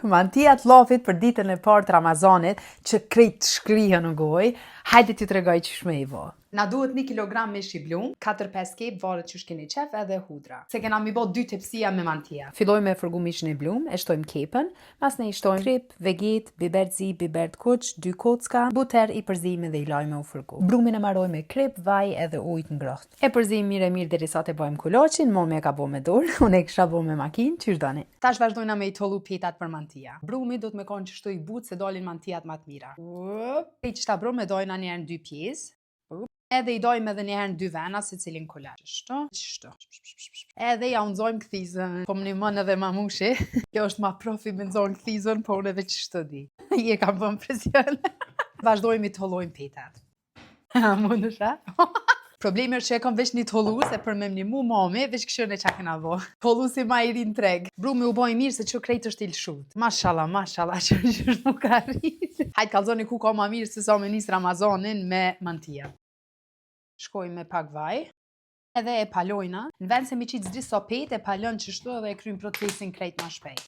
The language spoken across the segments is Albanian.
mantia të llofit për ditën e parë të Ramazanit që krejt shkrihen në gojë. Hajde t'ju tregoj ç'është më i vo. Na duhet 1 kilogram mish i blum, 4-5 kep, varet ç'është keni qef, edhe hudra. Se kena mi bo 2 tepsia me mantia. Filloj me fërgu mishin e blum, e shtojmë kepën, mas ne i shtojmë krip, veget, biber zi, biber të kuq, 2 kocka, buter i përzim dhe i laj me u fërgu. Brumin e maroj me krip, vaj edhe ujt ngroht. E përzim mirë derisa të bëjmë kuloqin, mo me ka bo me dorë, unë e kisha bo me makinë, qysh doni. Tash vazhdojna me i tollu petat për mantia. Brumi do të me konë që shtu i but se dolin mantijat ma të mira. E që ta bro me dojna njerë në 2 pjesë. Edhe i dojmë edhe njëherë në 2 vena se cilin kolar. Qështu. Edhe ja unëzojmë këthizën. Po më një mënë edhe mamushi. Kjo është ma profi me nëzojmë këthizën, po unë edhe qështu di. Je kam bëm presion. Vazhdojmë i të hollojmë petat. Mundë shë? Problemi është që e kam veç një tollu, se për me më mami, veç këshën e qa këna vo. Tollu si ma i rinë treg. Brumi u boj mirë se që krejt është ilshut. Mashallah, që është mu ka rritë. Hajtë kalzoni ku ka ma mirë se sa me njës Ramazanin me mantia. Shkoj me pak vaj, edhe e palojna. Në vend se mi qitë zdi sopet, e palon qështu edhe e krymë procesin krejt ma shpejt.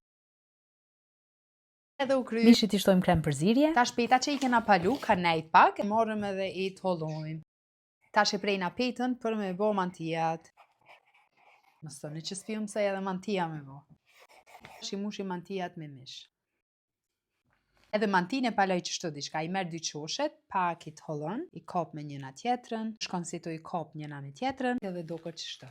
Edhe u krymë. Mishit i shtojmë krem përzirje. Ta shpeta që i kena palu, ka nejt pak, e morëm edhe i të hollojmë. Ta që prejna petën për me bo mantijat. Më stoni që s'pijum se edhe mantija me bo. Shimushi mantijat me mish. Edhe mantin e paloj qështu diçka, i merë 2 qoshet, pak i të hollon, i kop me njëna tjetrën, shkon si to i kop njëna me tjetrën, edhe do këtë qështu.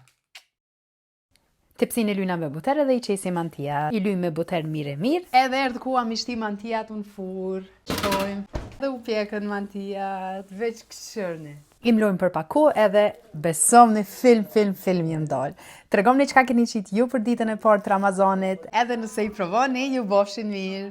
Tepsin e lyna me buter edhe i qesi mantia. I lyj me buter mirë. Edhe erdhë kua mi shti mantijat unë fur, shkojmë, edhe u pjekën mantijat, veç këshërni. I mlojmë për pak kohë edhe besom në film jëm dalë. Tregom një qka keni qitë ju për ditën e parë të Ramazanit, edhe nëse i provoni, ju bofshin mirë.